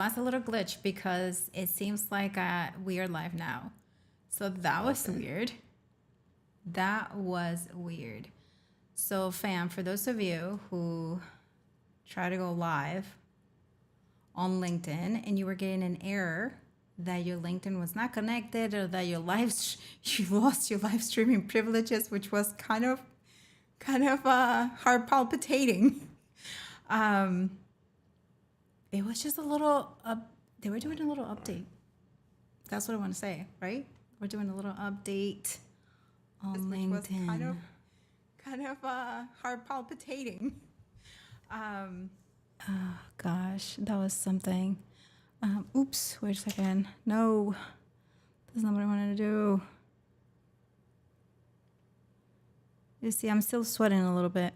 That's a little glitch because it seems like we are live now. So that was weird. That was weird. So, fam, for those of you who try to go live on LinkedIn and you were getting an error that your LinkedIn was not connected or that your you lost your live streaming privileges, which was kind of heart palpitating. It was just a little they were doing a little update. That's what I want to say, right? We're doing a little update on LinkedIn. Was kind of heart palpitating. Oh gosh, that was something. Oops, wait a second. No, that's not what I wanted to do. You see, I'm still sweating a little bit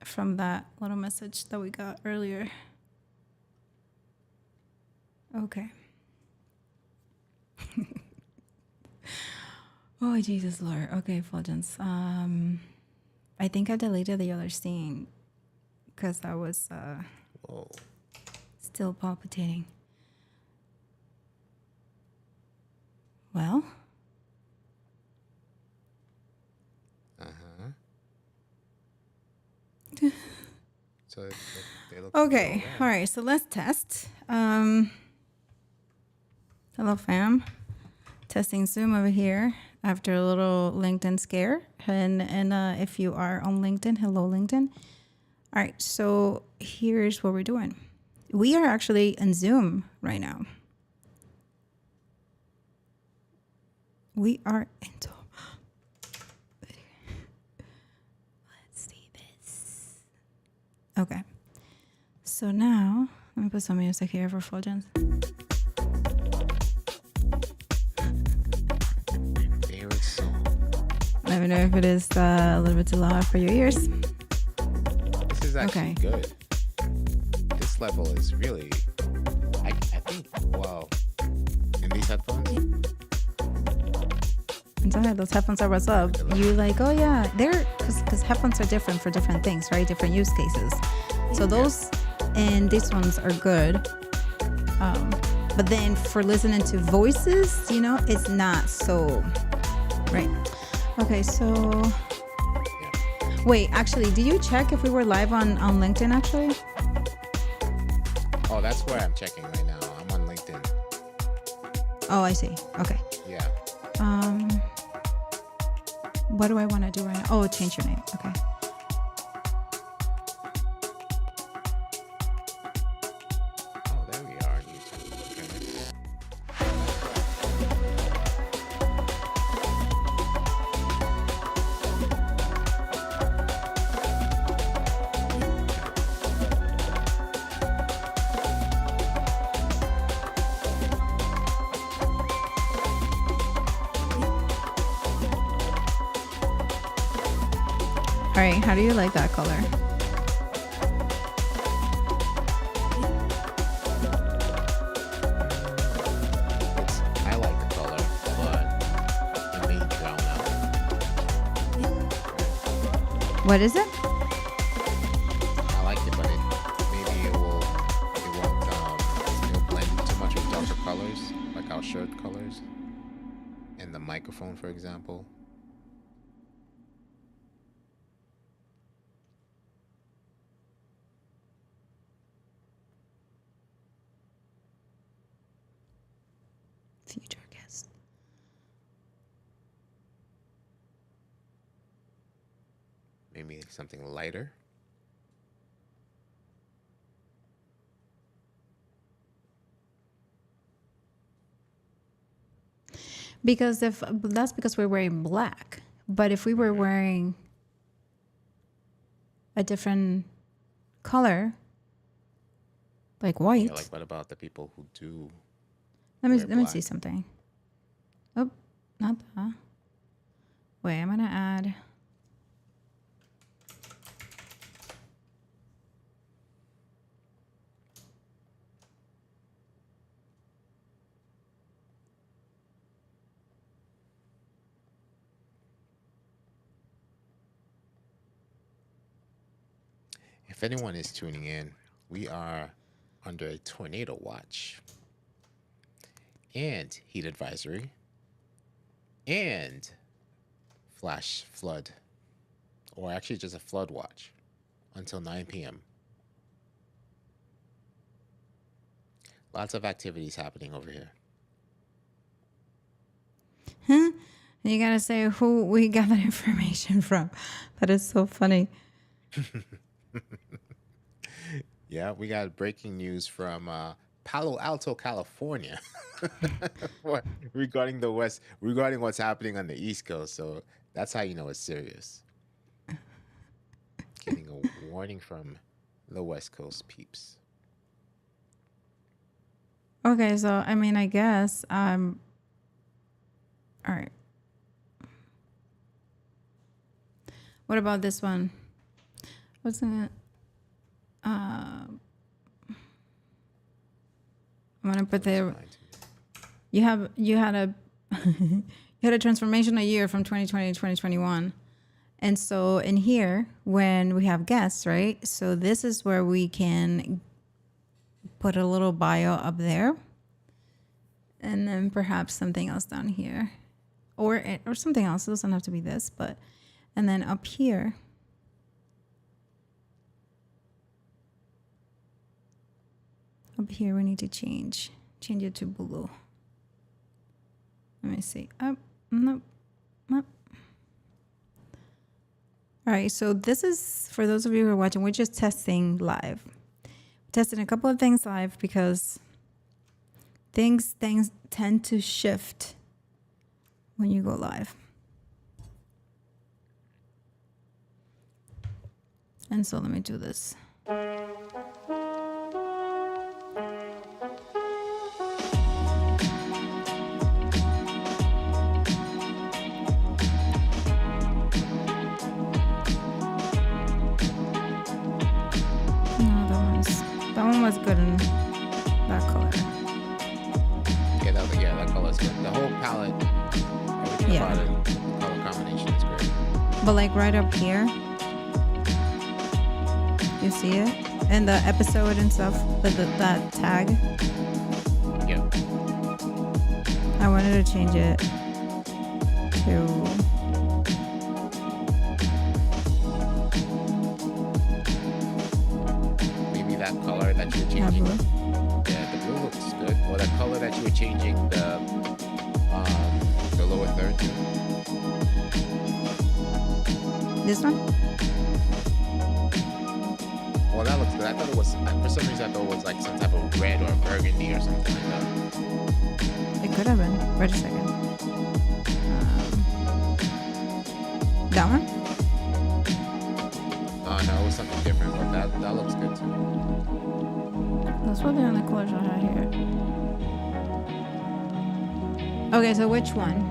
from that little message that we got earlier. Okay. Oh, Jesus Lord. Okay, Fulgence. I think I deleted the other scene because I was still palpitating. Well? So they look okay. All right. So let's test. Hello, fam. Testing Zoom over here after a little LinkedIn scare. And if you are on LinkedIn, hello, LinkedIn. All right. So here's what we're doing. We are actually on Zoom right now. We are in Zoom. Let's see this. Okay. So now, let me put some music here for Fulgence. Favorite song. Let me know if it is a little bit too loud for your ears. This is actually good. This level is really, I think, wow. In these headphones? Inside those headphones are what's up. You like, oh yeah, they're because headphones are different for different things, right? Different use cases. So those and these ones are good. But then for listening to voices, you know, it's not so right. Okay, so wait, actually, did you check if we were live on LinkedIn actually? Oh, that's where I'm checking right now. I'm on LinkedIn. Oh, I see. Okay. Yeah. What do I want to do right now? Oh, change your name. Okay. Oh, there we are on YouTube. All right. How do you like that color? I like the color, but it may drown out. What is it? I like it, but it'll blend too much with darker colors, like our shirt colors, and the microphone, for example. Future guest. Maybe something lighter. Because that's because we're wearing black. But if we were wearing a different color, like white. Yeah, like what about the people who do? Let me see something. Oh, not that. Wait, I'm gonna add. If anyone is tuning in, we are under a tornado watch and heat advisory and flash flood, or actually just a flood watch until 9 p.m. Lots of activities happening over here. Huh? You gotta say who we got that information from. That is so funny. Yeah, we got breaking news from Palo Alto, California, regarding what's happening on the East Coast. So that's how you know it's serious. Getting a warning from the West Coast peeps. Okay, so I mean, I guess all right. What about this one? What's in it? I'm gonna put there. You had a you had a transformational year from 2020 to 2021. And so in here, when we have guests, right? So this is where we can put a little bio up there. And then perhaps something else down here. Or something else. It doesn't have to be this, but and then up here. Up here we need to change it to blue. Let me see. Up, nope, up. All right, so this is, for those of you who are watching, we're just testing live. Testing a couple of things live because things tend to shift when you go live. And so let me do this. That one was good in that color. Yeah, that color's good. The whole palette, everything about it, the color combination is great. But like right up here, you see it? And the episode and stuff, that tag. Yeah. I wanted to change it to... that color that you were changing. Yeah, the blue looks good. Or that color that you were changing the lower third to. This one? Well, that looks good. I thought it was, for some reason, I thought it was like some type of red or burgundy or something like that. It could have been. Wait a second. That one? No, it was something different, but that looks good too. That's what the other colors I had here. Okay, so which one?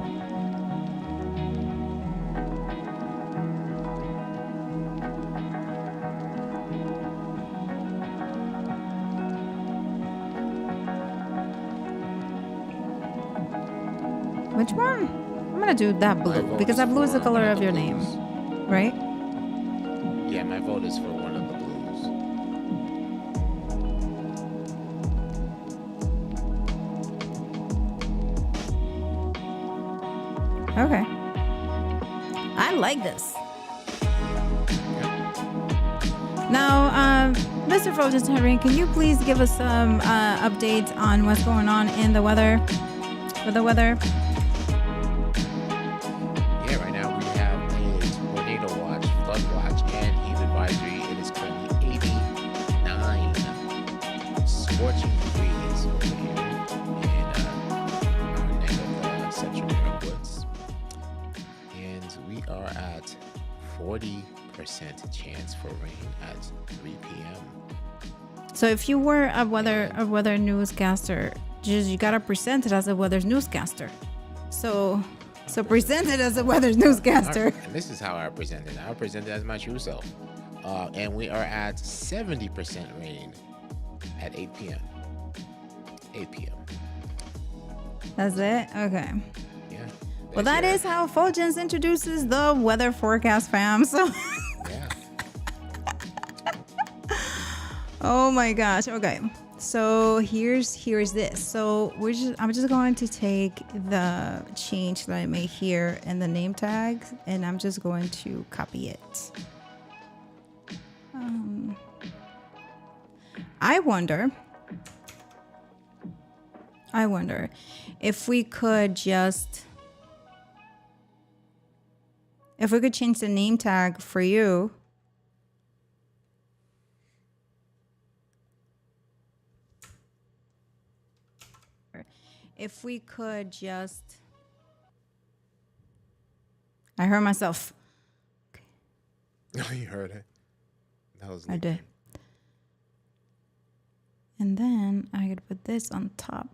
Which one? I'm gonna do that blue because that blue is the color of your name, right? Yeah, my vote is for one of the blues. Okay. I like this. Now, Mr. Fulgence Henry, can you please give us some updates on what's going on in the weather? With the weather? Yeah, right now we have a tornado watch, flood watch, and heat advisory. It is currently 89 scorching degrees over here in our neck of the Central New York woods. And we are at 40% chance for rain at 3 p.m. So if you were a weather newscaster, you gotta present it as a weather newscaster. So present it as a weather newscaster. And this is how I present it. I present it as my true self. And we are at 70% rain at 8 p.m. 8 p.m. That's it? Okay. Yeah. Well, that is how Fulgence introduces the weather forecast, fam. So. Yeah. Oh my gosh. Okay. So here's this. So I'm just going to take the change that I made here and the name tag, and I'm just going to copy it. I wonder if we could change the name tag for you. If we could just, I heard myself. Oh, you heard it. That was. I did. And then I could put this on top.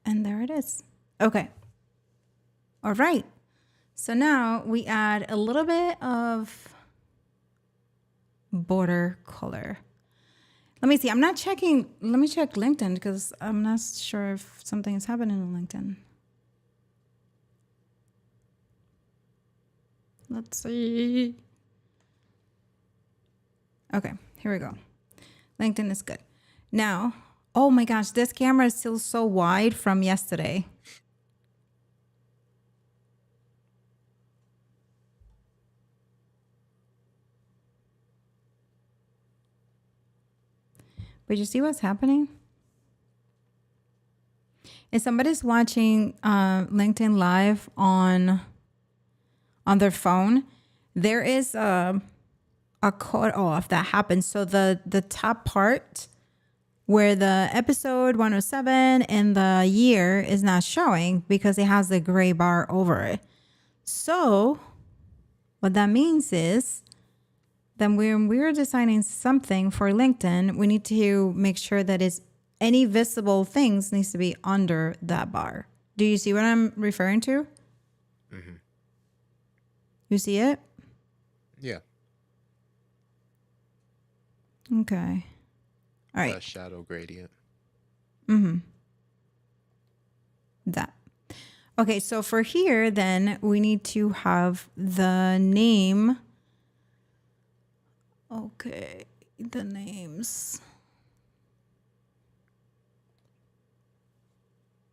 And there it is. Okay. All right. So now we add a little bit of border color. Let me see. I'm not checking. Let me check LinkedIn because I'm not sure if something is happening on LinkedIn. Let's see. Okay, here we go. LinkedIn is good. Now, oh my gosh, this camera is still so wide from yesterday. But you see what's happening? If somebody's watching LinkedIn Live on their phone, there is a cut off that happens. So the top part where the episode 107 and the year is not showing because it has the gray bar over it. So what that means is then when we're designing something for LinkedIn, we need to make sure that any visible things needs to be under that bar. Do you see what I'm referring to? Mm-hmm. You see it? Yeah. Okay. All right. A shadow gradient. Mm-hmm. That. Okay, so for here, then we need to have the name. Okay, the names.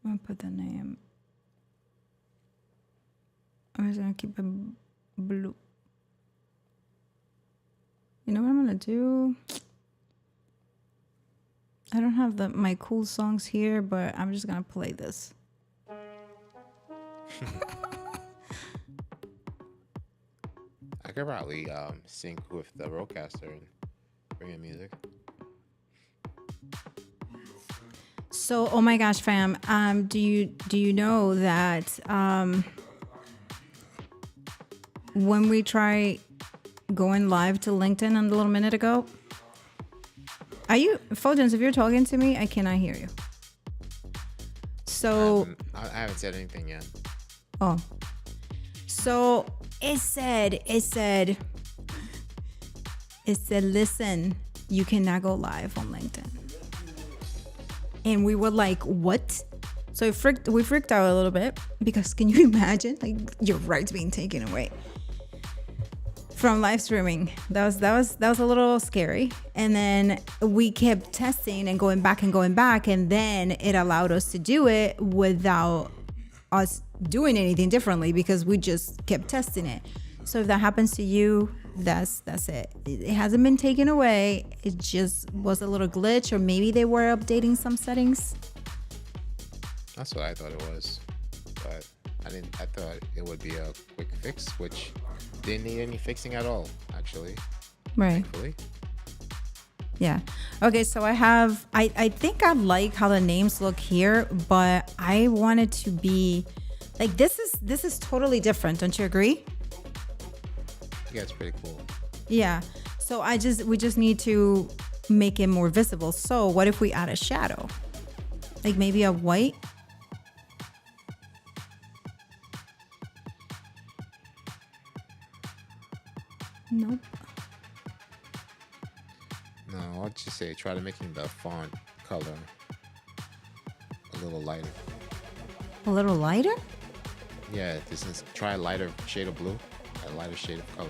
I'm gonna put the name. I'm just gonna keep it blue. You know what I'm gonna do? I don't have my cool songs here, but I'm just gonna play this. I could probably sync with the Rodecaster and bring in music. So, oh my gosh, fam, do you know that when we try going live to LinkedIn a little minute ago, are you, Fulgence, if you're talking to me, I cannot hear you. So I haven't said anything yet. Oh, so it said, listen, you cannot go live on LinkedIn. And we were like, what? So we freaked out a little bit because can you imagine like your rights being taken away from live streaming? That was a little scary. And then we kept testing and going back, and then it allowed us to do it without us doing anything differently because we just kept testing it. So if that happens to you, that's it. It hasn't been taken away. It just was a little glitch, or maybe they were updating some settings. That's what I thought it was, but I thought it would be a quick fix, which didn't need any fixing at all, actually. Right. Thankfully. Yeah. Okay, so I think I like how the names look here, but I want it to be like this is totally different. Don't you agree? Yeah, it's pretty cool. Yeah. So we just need to make it more visible. So what if we add a shadow? Like maybe a white? Nope. No, I'll just say try to making the font color a little lighter. A little lighter? Yeah, try a lighter shade of blue, a lighter shade of color.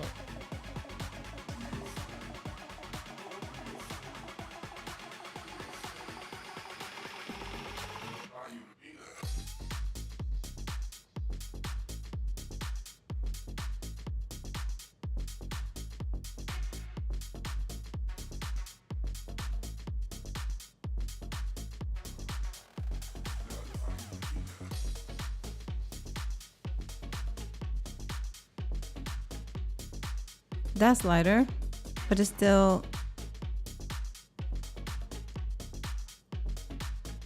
That's lighter, but it's still.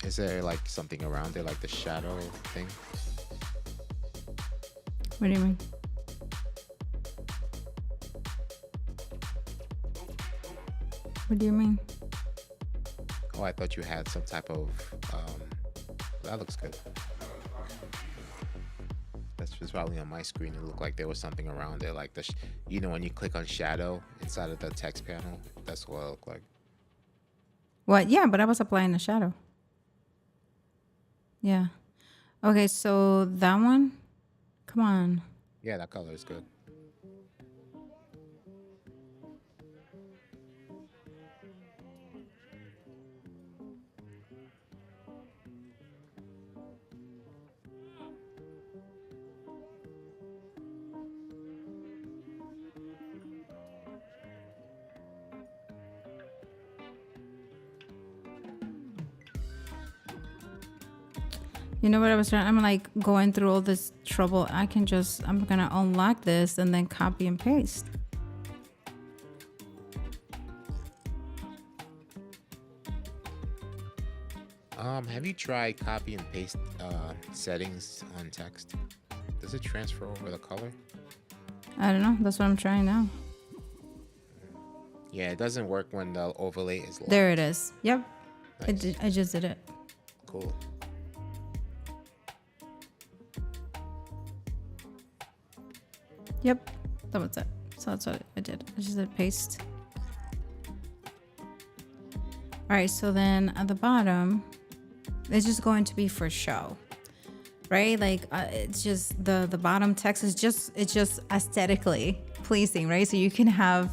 Is there like something around it, like the shadow thing? What do you mean? What do you mean? Oh, I thought you had some type of. That looks good. That's just probably on my screen. It looked like there was something around it, like you know, when you click on shadow inside of the text panel. That's what it looked like. What? Yeah, but I was applying the shadow. Yeah. Okay, so that one. Come on. Yeah, that color is good. You know what I was trying? I'm like going through all this trouble. I'm gonna unlock this and then copy and paste. Have you tried copy and paste settings on text? Does it transfer over the color? I don't know. That's what I'm trying now. Yeah, it doesn't work when the overlay is locked. There it is. Yep. Nice. I just did it. Cool. Yep. That was it. So that's what I did. I just did paste. All right. So then at the bottom, it's just going to be for show, right? Like it's just the bottom text is just aesthetically pleasing, right? So you can have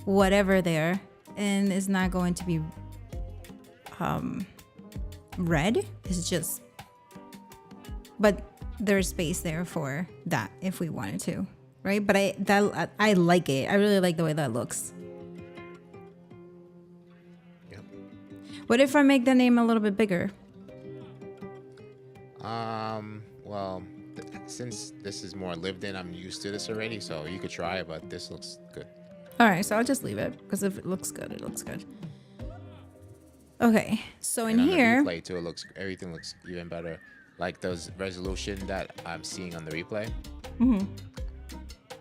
whatever there, and it's not going to be red. It's just, but there's space there for that if we wanted to, right? But I like it. I really like the way that looks. Yep. What if I make the name a little bit bigger? Well, since this is more lived in, I'm used to this already, so you could try it, but this looks good. All right, so I'll just leave it because if it looks good, it looks good. Okay, so in And on the here, replay too, everything looks even better. Like those resolution that I'm seeing on the replay,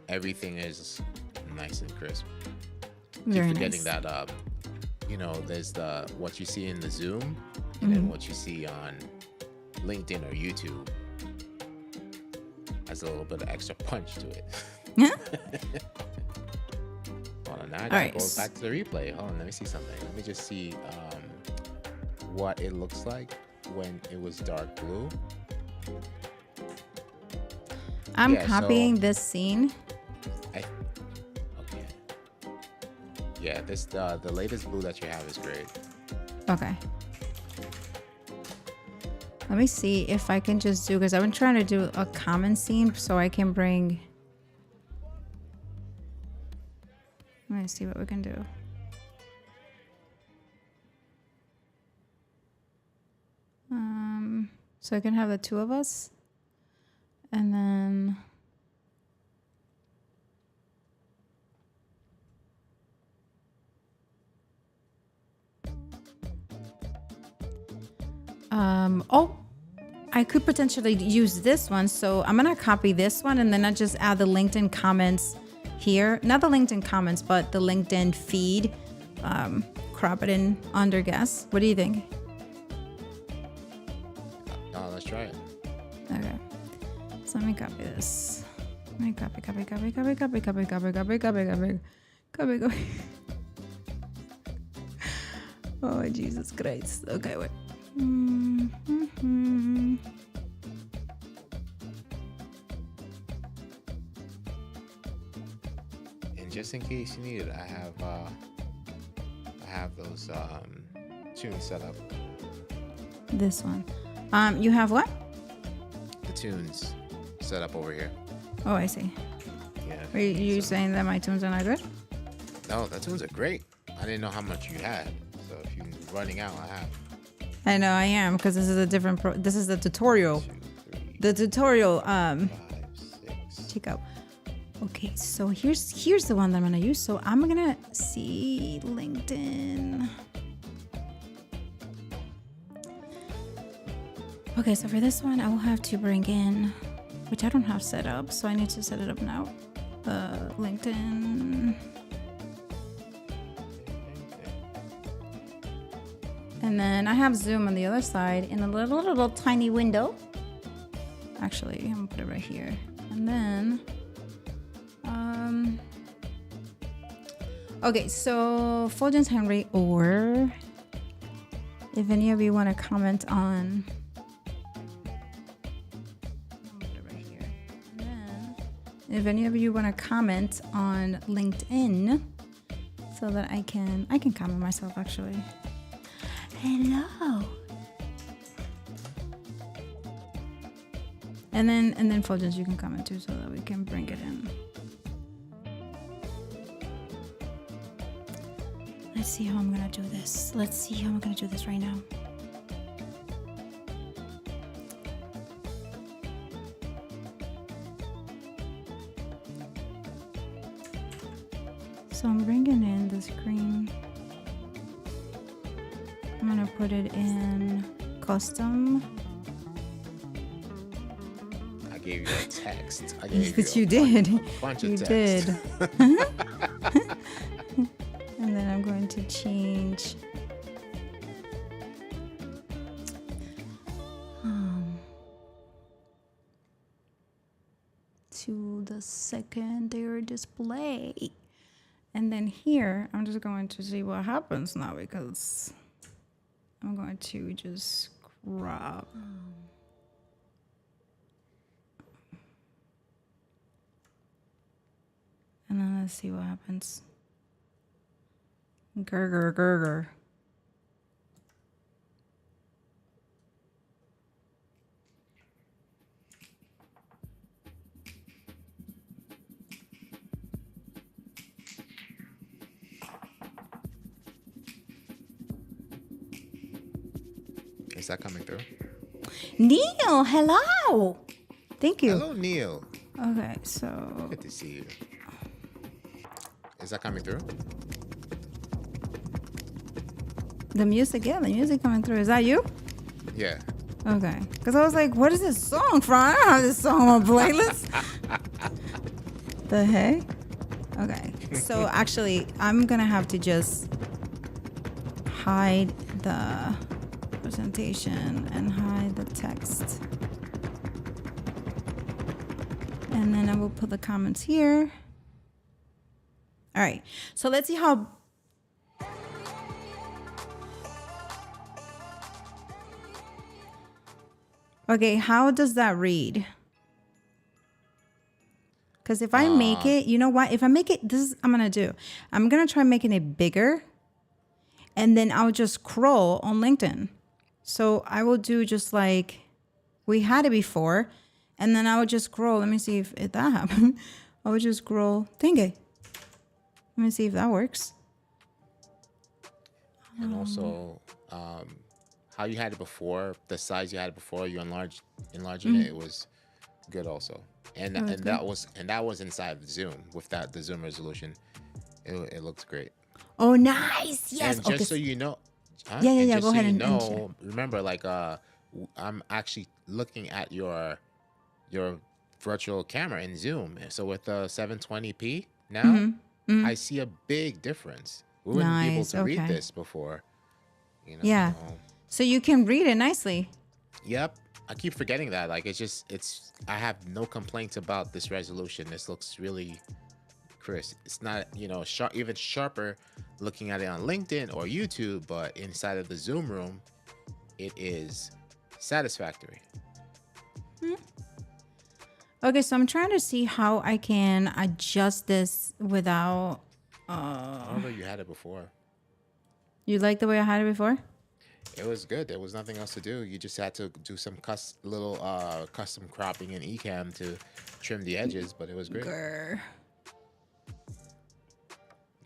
everything is nice and crisp. very Keep forgetting nice. that you know, there's the what you see in the Zoom and then what you see on LinkedIn or YouTube has a little bit of extra punch to it. Hold on, now I gotta right. go back to the replay. Hold on, let me see something. Let me just see what it looks like when it was dark blue. I'm Yeah, copying so- this scene. Okay. Yeah, this the latest blue that you have is great. Okay. Let me see if I can just do, because I've been trying to do a common scene so I can bring. Let me see what we can do. So I can have the two of us. And then. Oh, I could potentially use this one. So I'm going to copy this one and then I just add the LinkedIn comments here. Not the LinkedIn comments, but the LinkedIn feed. Crop it in under guest. What do you think? Let's try it. Okay. So let me copy this. Let me copy. Oh, Jesus Christ. Okay, wait. Mm-hmm. And just in case you need it, I have those tunes set up. This one. You have what? The tunes set up over here. Oh, I see. Yeah. Are you So- saying that my tunes are not good? No, the tunes are great. I didn't know how much you had. So if you're running out, I have I know I am, because this is a different this is the tutorial. 2, 3, The tutorial 5, 6, check out. Okay, so here's the one that I'm gonna use. So I'm gonna see LinkedIn. Okay, so for this one, I will have to bring in, which I don't have set up, so I need to set it up now. LinkedIn. And then I have Zoom on the other side in a little tiny window. Actually, I'm gonna put it right here. And then, okay, so Fulgence Henry, or if any of you want to comment on, I'm gonna put it right here. And then, if any of you want to comment on LinkedIn, so that I can comment myself actually. Hello. And then Fulgence, you can comment too, so that we can bring it in. Let's see how I'm gonna do this. Let's see how I'm gonna do this right now. So I'm bringing in the screen. I'm gonna put it in custom. I gave you a text. I gave But you you did. bunch You of text. did. And then I'm going to change. To the secondary display. And then here, I'm just going to see what happens now because I'm going to just crop. And then let's see what happens. Gurgur, gurgur. Is that coming through? Neil, hello. Thank you. Hello, Neil. Okay, so Good to see you. Is that coming through? the music coming through. Is that you? Yeah. Okay. Because I was like, what is this song from? I don't have this song on playlist. The heck? Okay. So actually, I'm going to have to just hide the presentation and hide the text. And then I will put the comments here. All right. So let's see how... Okay, how does that read? Because if I make it, you know what? If I make it, this is I'm going to do. I'm going to try making it bigger. And then I'll just scroll on LinkedIn. So I will do just like we had it before. And then I would just scroll. Let me see if that happened. I would just scroll. Thingy. Let me see if that works. And also, how you had it before, the size you had it before, you enlarging it was good also. And that was inside the Zoom with the Zoom resolution. It looks great. Oh, nice. Yes. And just so you know, Yeah. Just Go ahead you and know, remember, like I'm actually looking at your virtual camera in Zoom. So with the 720p now, I see a big difference. We wouldn't be able Nice, to read okay. this before. You know, Yeah. So you can read it nicely. Yep. I keep forgetting that. Like I have no complaints about this resolution. This looks really crisp. It's not, even sharper looking at it on LinkedIn or YouTube, but inside of the Zoom room, it is satisfactory. Okay, so I'm trying to see how I can adjust this without. Although you had it before. You like the way I had it before? It was good. There was nothing else to do. You just had to do some custom cropping in Ecamm to trim the edges, but it was great. Grr.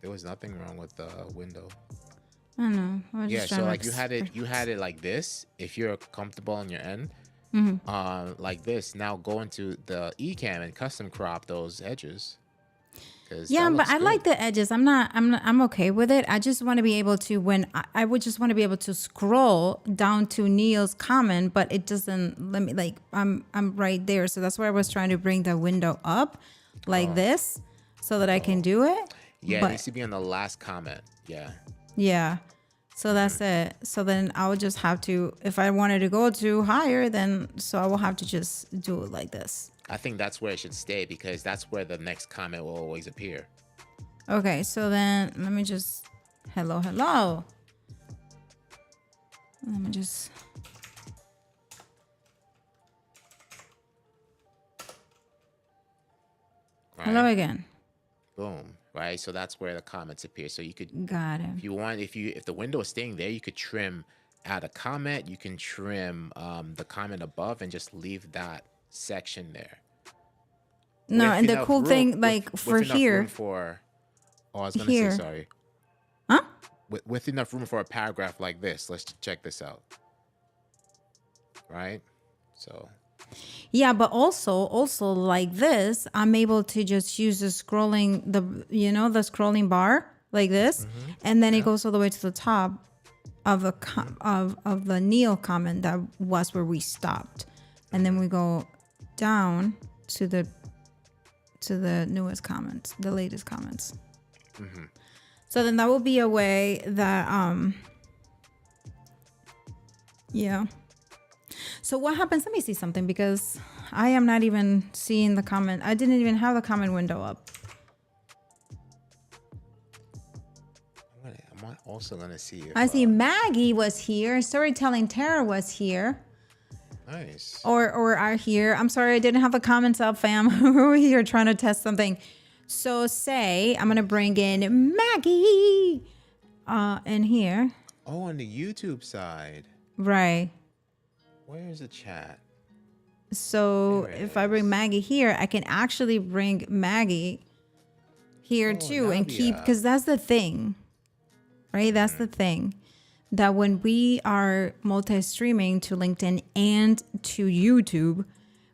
There was nothing wrong with the window. I don't know. I was Yeah, just so trying like to you had it like this. If you're comfortable on your end, like this. Now go into the Ecamm and custom crop those edges. Because Yeah, but I like the edges. I'm okay with it. I just want to be able to, I would just want to be able to scroll down to Neil's comment, but it doesn't let me, like, I'm right there. So that's why I was trying to bring the window up like this so that I can do it. Yeah, but, it needs to be on the last comment. Yeah. Yeah. So that's it. So then I would just have to, if I wanted to go to higher, then so I will have to just do it like this. I think that's where it should stay because that's where the next comment will always appear. Okay, so then let me just, hello. Let me just, Right? hello again. Boom. Right. So that's where the comments appear. So you could, Got it. if you want, if the window is staying there, you could trim add a comment. You can trim the comment above and just leave that section there. No, With and the enough cool room- thing, like with for enough here, room for, oh, I was gonna Here. say sorry. huh? With enough room for a paragraph like this. Let's check this out. Right. So Yeah, but also like this, I'm able to just use the scrolling, the scrolling bar like this, and then it goes all the way to the top of the of the Neil comment that was where we stopped, and then we go down to the newest comments, the latest comments. So then that will be a way that yeah. So what happens? Let me see something because I am not even seeing the comment. I didn't even have the comment window up. I'm also gonna see if I see Maggie was here. Storytelling Terror was here. nice. Or are here. I'm sorry, I didn't have the comments up, fam. We're here trying to test something. So say I'm gonna bring in Maggie in here. Oh, on the YouTube side. Right. Where's the chat? So There it if I bring is. Maggie here, I can actually bring Maggie here too and keep, Navia. because that's the thing, right? That's the thing, that when we are multi-streaming to LinkedIn and to YouTube,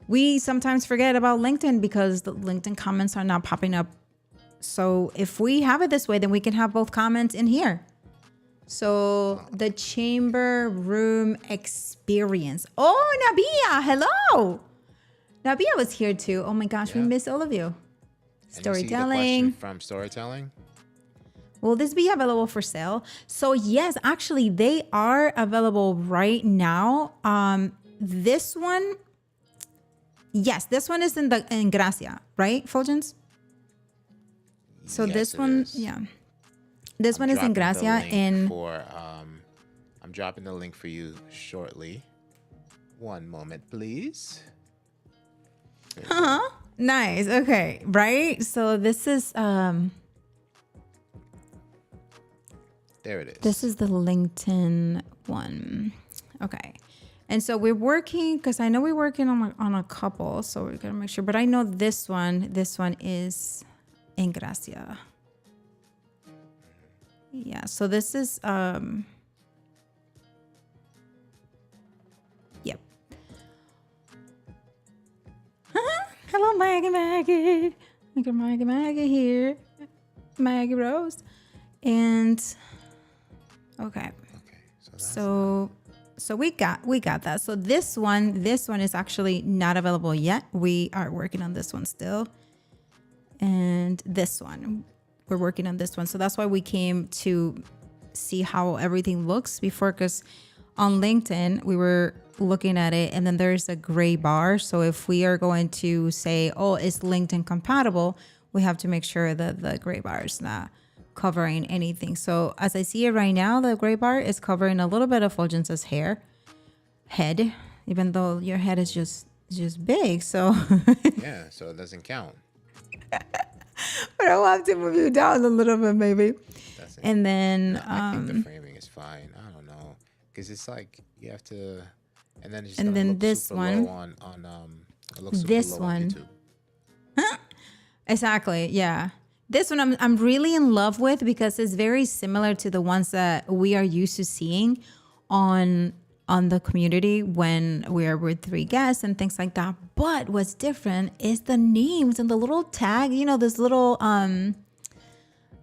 we sometimes forget about LinkedIn because the LinkedIn comments are not popping up. So if we have it this way, then we can have both comments in here. So the chamber room experience. Oh, Nabia, hello. Nabia was here too. Oh my gosh, we Yeah. miss all of you. And you see the question Storytelling. from storytelling. Will this be available for sale? So yes, actually they are available right now. This one, yes, this one is in Gracia, right, Fulgence? So Yes, this it one, is. yeah. This one is Dropping in the Gracia link in for I'm dropping the link for you shortly. One moment, please. nice. Okay, right? So this is There it is. This is the LinkedIn one. Okay. And so we're working, because I know we're working on a couple, so we're gonna make sure. But I know this one is in Gracia. Yeah, so this is yep. Hello, Maggie. Look at Maggie here. Maggie Rose. And okay. Okay, so that's So we got that. So this one is actually not available yet. We are working on this one still. And this one, we're working on this one. So that's why we came to see how everything looks before, because on LinkedIn, we were looking at it and then there's a gray bar. So if we are going to say, oh, it's LinkedIn compatible, we have to make sure that the gray bar is not covering anything. So as I see it right now, the gray bar is covering a little bit of Fulgence's head, even though your head is just big. So yeah, so it doesn't count. but I'll have to move you down a little bit maybe. That's it. And then I think the framing is fine. I don't know, because it's like you have to, and then it's just And gonna then look this super one. low on it looks super This low on one. YouTube. Exactly. Yeah. This one I'm really in love with because it's very similar to the ones that we are used to seeing on on the community when we're with 3 guests and things like that. But what's different is the names and the little tag, this little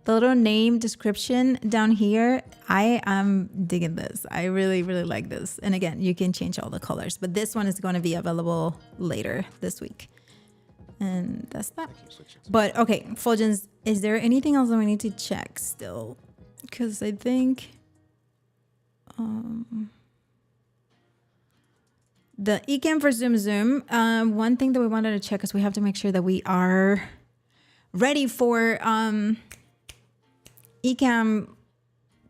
the little name description down here. I am digging this. I really, really like this. And again, you can change all the colors, but this one is going to be available later this week. And that's that. But okay, Fulgens, is there anything else that we need to check still? Because I think the eCam for Zoom. One thing that we wanted to check is we have to make sure that we are ready for eCam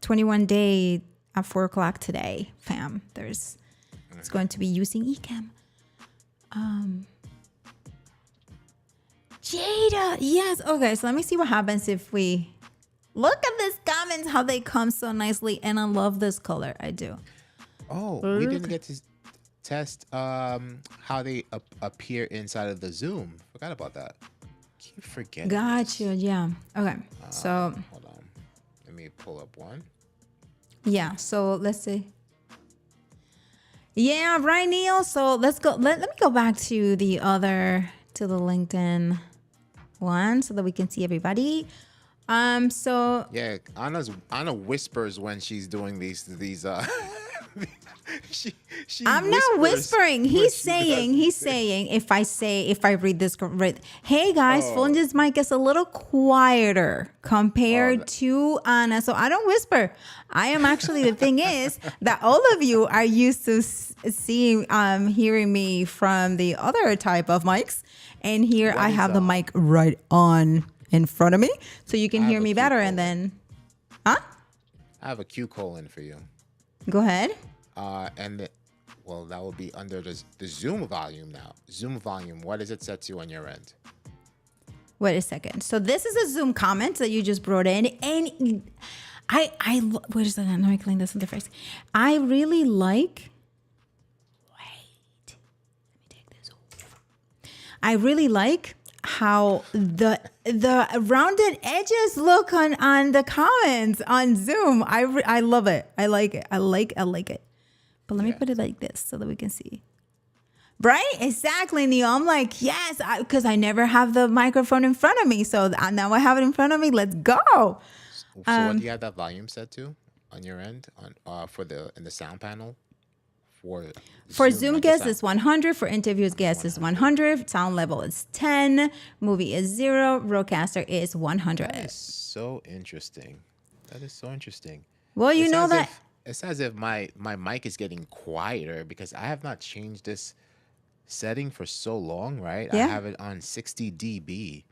21 day at 4 o'clock today, fam. It's going to be using eCam. Jada, yes. Okay, so let me see what happens if we look at these comments, how they come so nicely. And I love this color. I do. Oh, we didn't get to test how they appear inside of the Zoom. Forgot about that. Keep forgetting. Gotcha. Yeah. Okay. So hold on. Let me pull up one. Yeah. So let's see. Yeah. Right, Neil. So let's go. Let me go back to the LinkedIn one so that we can see everybody. So yeah, Anna whispers when she's doing these she I'm not whispering. He's saying if I read this right. Hey guys, Fulgens' mic is a little quieter compared to Anna. So I don't whisper. I am actually, the thing is that all of you are used to hearing me from the other type of mics. And here I have the mic right on in front of me. So you can hear me better. And then, I have a Q colon for you. Go ahead. That will be under the Zoom volume now. Zoom volume, what is it set to on your end? Wait a second. So this is a Zoom comment that you just brought in. And wait a second. Let me clean this interface. I really like, let me take this off. I really like how the rounded edges look on the comments on Zoom. I love it. I like it. I like it. But let me put it like this so that we can see. Right? Exactly, Neil. I'm like, yes, because I never have the microphone in front of me. So now I have it in front of me. Let's go. So what do you have that volume set to on your end in the sound panel? For Zoom guests, it's 100. For interviews guests, it's 100. Sound level is 10. Movie is 0. Rodecaster is 100. That is so interesting. Well, you know that. It's as if my mic is getting quieter because I have not changed this setting for so long, right? Yeah. I have it on 60 dB.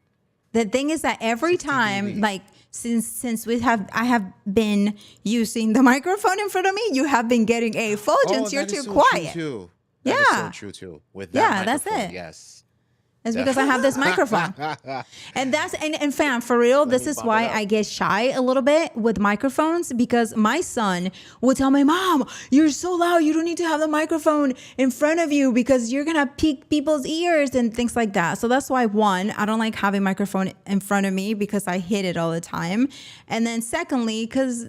The thing is that every time, like since I have been using the microphone in front of me, you have been getting a Fulgens. You're too quiet. That is so true too. With that that's microphone, it. Yes. It's because I have this microphone. And fam, for real, this is why I get shy a little bit with microphones, because my son would tell me, Mom, you're so loud. You don't need to have the microphone in front of you because you're going to pique people's ears and things like that. So that's why, one, I don't like having microphone in front of me because I hit it all the time. And then secondly, because,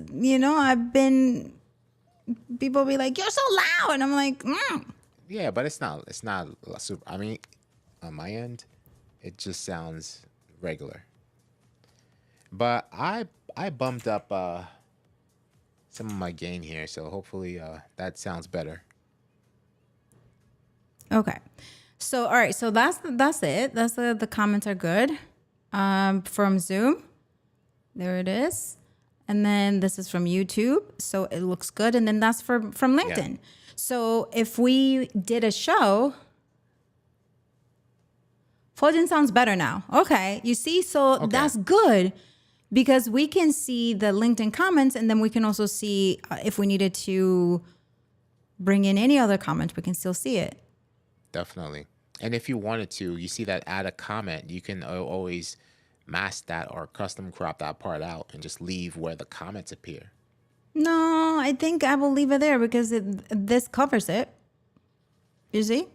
people be like, you're so loud. And I'm like, Yeah, but it's not super. I mean, on my end, it just sounds regular. But I bumped up some of my gain here, so hopefully that sounds better. Okay. So all right, so that's it. That's the comments are good. From Zoom. There it is. And then this is from YouTube. So it looks good. And then that's from LinkedIn. Yeah. So if we did a show, Fulgens sounds better now. Okay. You see, so that's good because we can see the LinkedIn comments, and then we can also see if we needed to bring in any other comment, we can still see it. Definitely. And if you wanted to, you see that add a comment, you can always mask that or custom crop that part out and just leave where the comments appear. No, I think I will leave it there because this covers it. You see?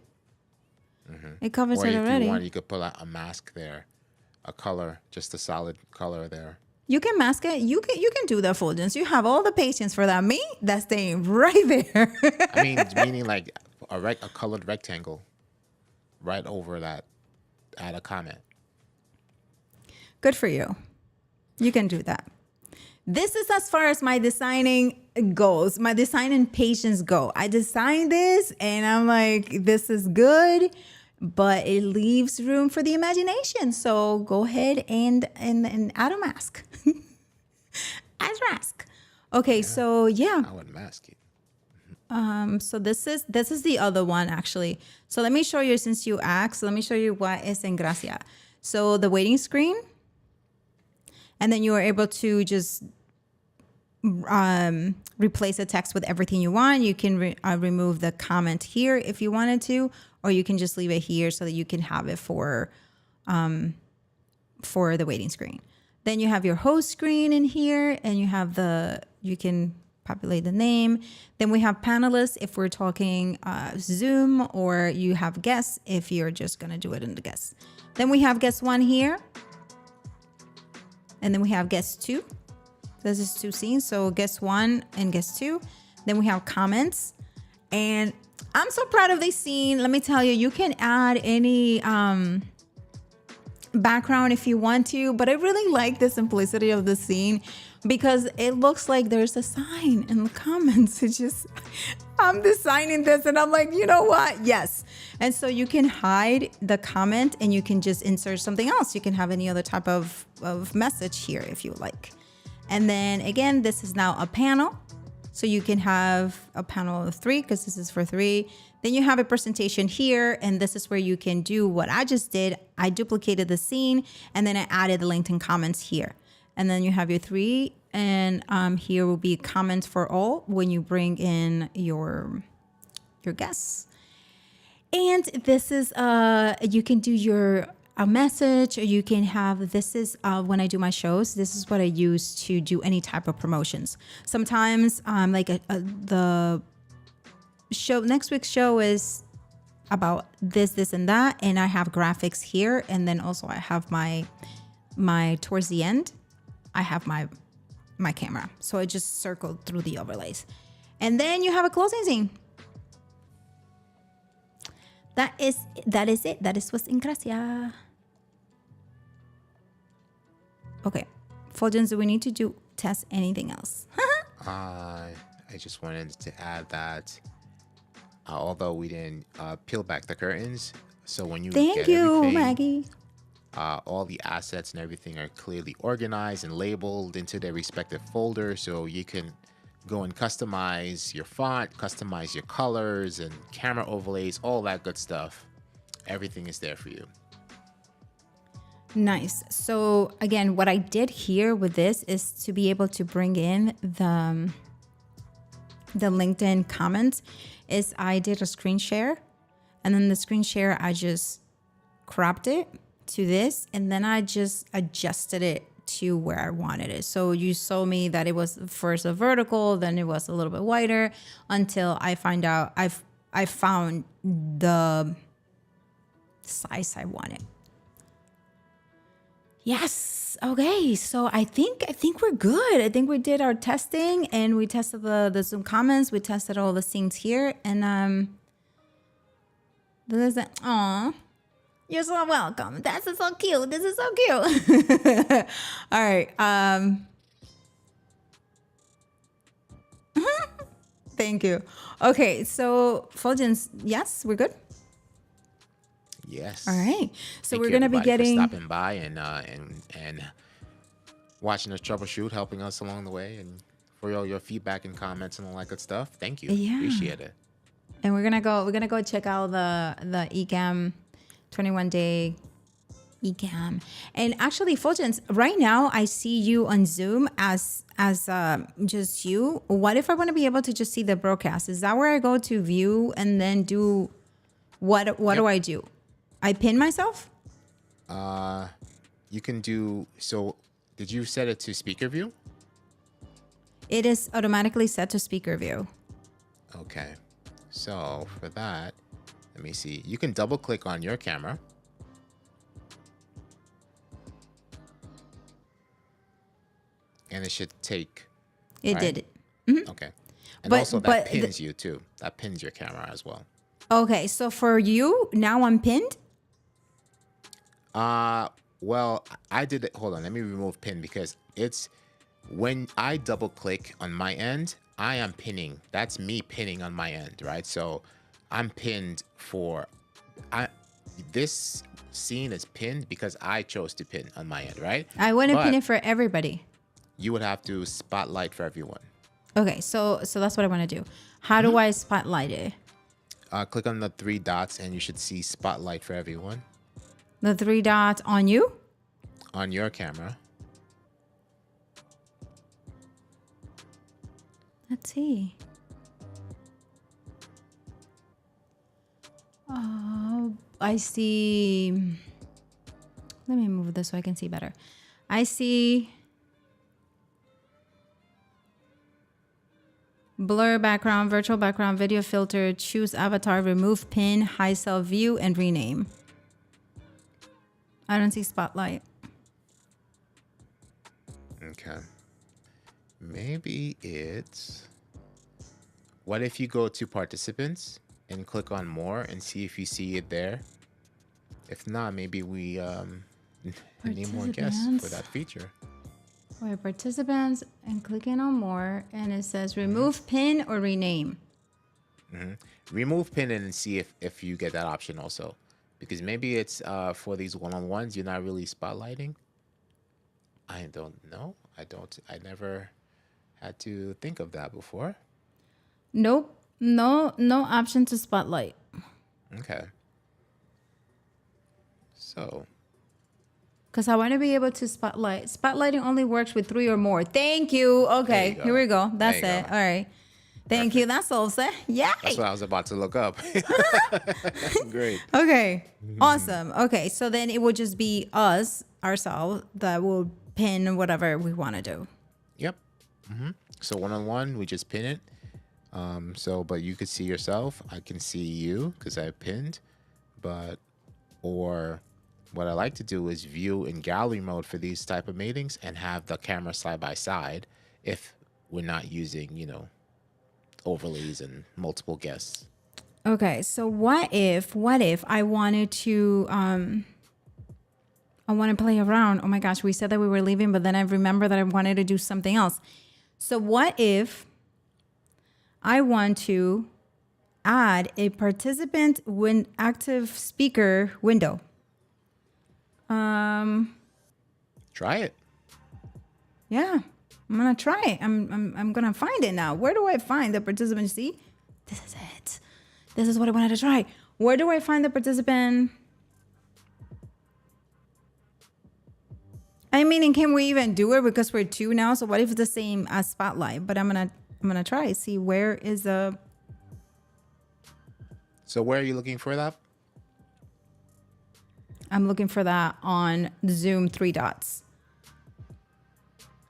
Mm-hmm. It covers it already. Or if you want, you could put a mask there, a color, just a solid color there. You can mask it. You can do that, Fulgence. You have all the patience for that. Me, that's staying right there. I mean, meaning like a colored rectangle right over that, add a comment. Good for you. You can do that. This is as far as my designing goes. My designing patience go. I designed this and I'm like, this is good, but it leaves room for the imagination. So go ahead and add a mask. Add a mask. Okay, so yeah. I would mask it. So this is the other one actually. So let me show you, since you asked, let me show you what is en Gracia. So the waiting screen, and then you are able to just replace the text with everything you want. You can remove the comment here if you wanted to, or you can just leave it here so that you can have it for the waiting screen. Then you have your host screen in here, and you can populate the name. Then we have panelists if we're talking Zoom, or you have guests if you're just gonna do it in the guests. Then we have guest 1 here. And then we have guest 2. This is 2 scenes. So guest 1 and guest 2. Then we have comments. And I'm so proud of this scene. Let me tell you, you can add any background if you want to, but I really like the simplicity of the scene because it looks like there's a sign in the comments. It's just, I'm designing this and I'm like, you know what? Yes. And so you can hide the comment and you can just insert something else. You can have any other type of message here if you like. And then again, this is now a panel. So you can have a panel of 3 because this is for 3. Then you have a presentation here, and this is where you can do what I just did. I duplicated the scene and then I added the LinkedIn comments here. And then you have your 3, and here will be comments for all when you bring in your guests. And this is you can do a message, or you can have, this is when I do my shows, this is what I use to do any type of promotions. Sometimes like the show, next week's show is about this and that, and I have graphics here, and then also I have my towards the end I have my camera, so I just circled through the overlays. And then you have a closing scene. That is it. That is what's en Gracia. Okay, Fulgence, do we need to test anything else? I just wanted to add that although we didn't peel back the curtains, so when you Thank you, Maggie. All the assets and everything are clearly organized and labeled into their respective folders, so you can go and customize your font, customize your colors and camera overlays, all that good stuff. Everything is there for you. Nice. So again, what I did here with this is to be able to bring in the LinkedIn comments. Is I did a screen share, and then the screen share, I just cropped it to this, and then I just adjusted it to where I wanted it. So you saw me that it was first a vertical, then it was a little bit wider, until I found the size I wanted. Yes. Okay. So I think we're good. I think we did our testing, and we tested the Zoom comments. We tested all the scenes here, and there's aw. You're so welcome. This is so cute. This is so cute. All right. Thank you. Okay, so Fulgence, yes, we're good. Yes. All right. So Thank we're you, gonna be everybody, for getting stopping by and watching us troubleshoot, helping us along the way, and for all your feedback and comments and all that good stuff. Thank you. Yeah. Appreciate it. And we're gonna go check out the Ecamm 21-day Ecamm. And actually, Fulgence, right now I see you on Zoom as just you. What if I want to be able to just see the broadcast? Is that where I go to view and then do what do I do? I pin myself? You can do so. Did you set it to speaker view? It is automatically set to speaker view. Okay. So for that, let me see. You can double click on your camera. and it should take. It right? did it. Okay. And But- also but that the- pins you too. That pins your camera as well. Okay, so for you, now I'm pinned? Well, I did it. Hold on, let me remove pin because it's when I double click on my end, I am pinning. That's me pinning on my end, right? So I'm pinned for this scene is pinned because I chose to pin on my end, right? I want to pin But it for everybody. you would have to spotlight for everyone. Okay, so that's what I want to do. How do I spotlight it? Click on the 3 dots and you should see spotlight for everyone The 3 dots on you? on your camera. Let's see. Oh, I see. Let me move this so I can see better. I see blur background, virtual background, video filter, choose avatar, remove pin, high cell view, and rename. I don't see spotlight. Okay. Maybe it's. What if you go to participants and click on more and see if you see it there? If not, maybe we need more guests for Participants. that feature. Wait, participants and clicking on more, and it says remove pin or rename. Remove pin and see if you get that option also. Because maybe it's for these one-on-ones you're not really spotlighting. I don't know. I never had to think of that before. Nope. No option to spotlight. Okay. So, Because I want to be able to spotlight. Spotlighting only works with 3 or more. Thank you. Okay, you go. here we go. That's There you it. go. All right. Thank you. That's all set. Yay. that's what I was about to look up. Great. Okay. Awesome. Okay. So then it would just be ourselves, that will pin whatever we want to do. Yep. So one-on-one, we just pin it. But you could see yourself. I can see you because I pinned. Or what I like to do is view in gallery mode for these type of meetings and have the camera side by side if we're not using, overlays and multiple guests. Okay. So what if I wanted to, I want to play around. Oh my gosh, we said that we were leaving, but then I remember that I wanted to do something else. So what if I want to add a participant when active speaker window? Try it. Yeah, I'm gonna try it. I'm gonna find it now. Where do I find the participant? See, this is it. This is what I wanted to try. Where do I find the participant? I mean, and can we even do it because we're 2 now? So what if it's the same as Spotlight? But I'm gonna try see where is the. So where are you looking for that? I'm looking for that on Zoom 3 dots.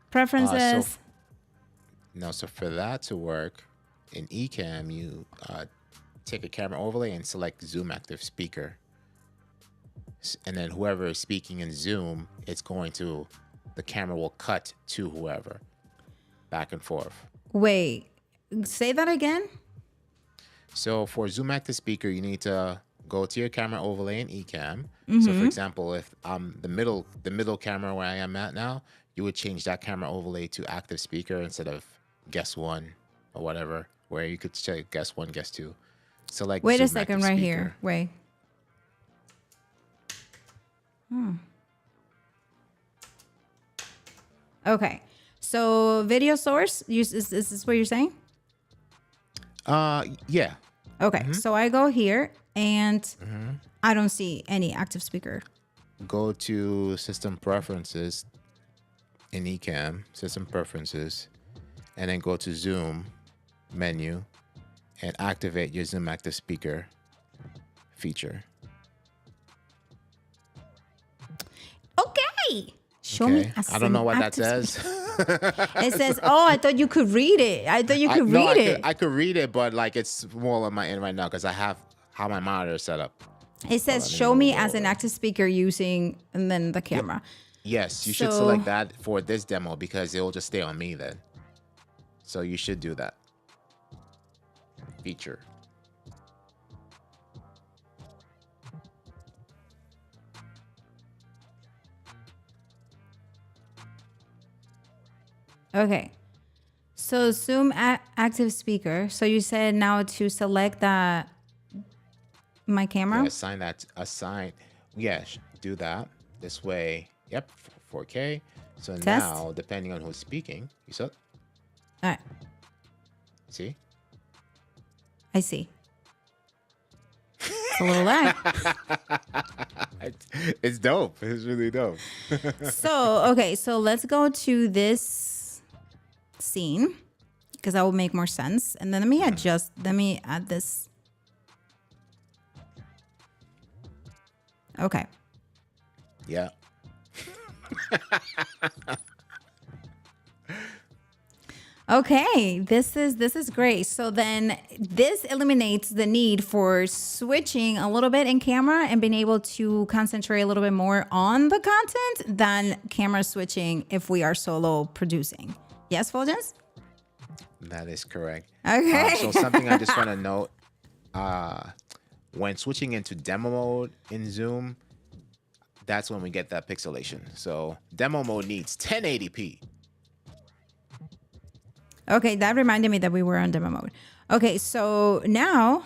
Preferences. So for that to work in Ecamm, you take a camera overlay and select Zoom active speaker. And then whoever is speaking in Zoom, the camera will cut to whoever, back and forth. Wait, say that again. So for Zoom active speaker, you need to go to your camera overlay in Ecamm. So for example, if I'm the middle camera where I am at now, you would change that camera overlay to active speaker instead of guest 1 or whatever, where you could check guest 1, guest 2. Select Wait a Zoom second, active right speaker. here. Wait. Okay. So video source, is this what you're saying? Yeah. Okay. So I go here and I don't see any active speaker. Go to system preferences in Ecamm, system preferences, and then go to Zoom menu and activate your Zoom active speaker feature. Okay. Show me. Okay. A I don't know what that active says. It says, "Oh, I thought you could read it. I thought you could read it." I could read it, but like it's small on my end right now because I have how my monitor is set up. It says, let me "Show me move as an over. active speaker using," and then the camera. Yes, you should So, select that for this demo because it'll just stay on me then. So you should do that feature. okay. So Zoom active speaker. So you said now to select that my camera. Yeah, assign that. Assign. Yeah, do that. This way. Yep, 4K. So Test. now, depending on who's speaking, you saw. All right. See. I see. It's a little lag. It's dope. It's really dope. So, okay. So let's go to this scene because that will make more sense. And then let me adjust. Let me add this. Okay. Yeah. Okay, this is great. So then this eliminates the need for switching a little bit in camera and being able to concentrate a little bit more on the content than camera switching if we are solo producing. Yes, Fulgence? That is correct. Okay. So something I just want to note, when switching into demo mode in Zoom, that's when we get that pixelation. So demo mode needs 1080p. Okay, that reminded me that we were on demo mode. Okay, so now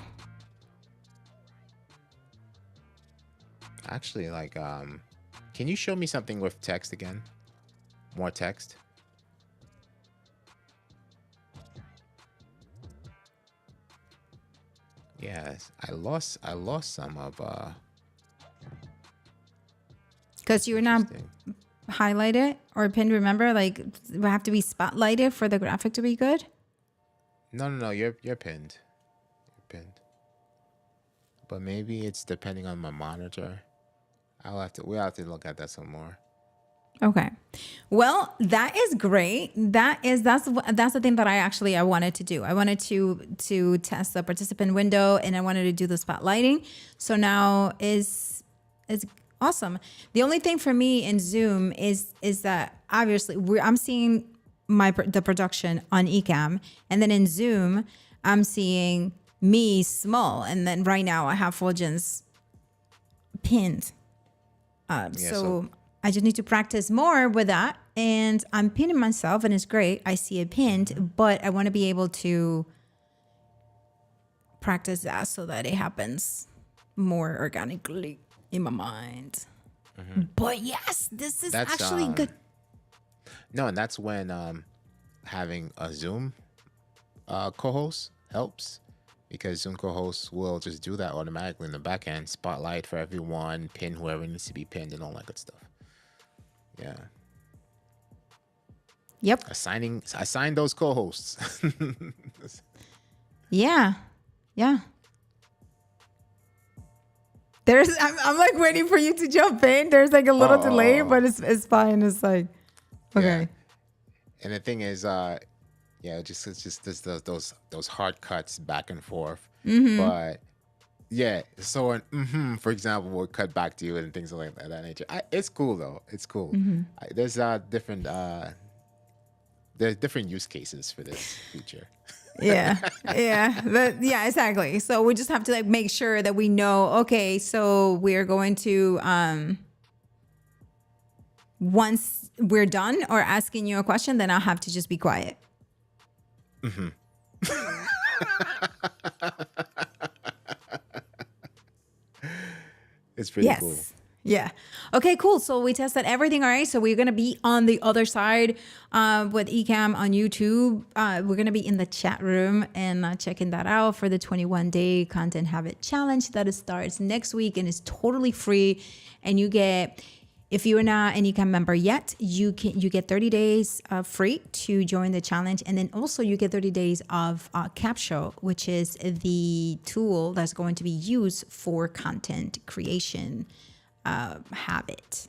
Actually, like, can you show me something with text again? More text. Yes, I lost some of because you're not interesting. highlighted or pinned, remember, like we have to be spotlighted for the graphic to be good. No, you're pinned. You're pinned. But maybe it's depending on my monitor. We'll have to look at that some more. Okay. Well, that is great. That's the thing that I wanted to do. I wanted to test the participant window and I wanted to do the spotlighting. So now is awesome. The only thing for me in Zoom is that obviously I'm seeing the production on Ecamm, and then in Zoom I'm seeing me small, and then right now I have Fulgence pinned. So I just need to practice more with that, and I'm pinning myself, and it's great. I see it pinned, but I want to be able to practice that so that it happens more organically in my mind. But yes, this is That's, actually good. No, and that's when having a Zoom co-host helps, because Zoom co-hosts will just do that automatically in the back end, spotlight for everyone, pin whoever needs to be pinned, and all that good stuff. Yeah. Yep. Assign those co-hosts. Yeah. I'm like waiting for you to jump in. There's like a little delay, but it's fine. It's like, okay. Yeah. And the thing is, it's just those hard cuts back and forth. But yeah, so for example, we'll cut back to you and things like that nature. It's cool though. It's cool. There's different use cases for this feature. Yeah, exactly. So we just have to like make sure that we know, okay, so we're going to once we're done or asking you a question, then I'll have to just be quiet. It's pretty cool. Yeah. Okay, cool. So we tested everything. All right. So we're going to be on the other side with Ecamm on YouTube. We're going to be in the chat room and checking that out for the 21-day content habit challenge that starts next week and is totally free. And you get, if you are not an Ecamm member yet, you get 30 days free to join the challenge. And then also you get 30 days of Capsho, which is the tool that's going to be used for content creation habit,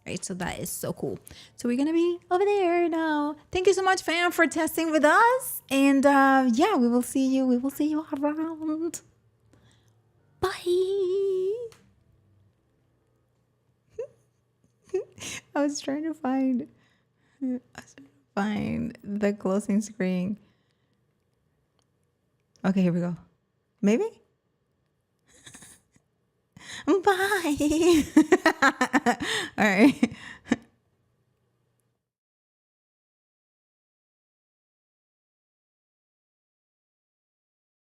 right? So that is so cool. So we're gonna be over there now. Thank you so much, fam, for testing with us. And we will see you around. Bye. I was trying to find the closing screen. Okay, here we go. Maybe? Bye. All right.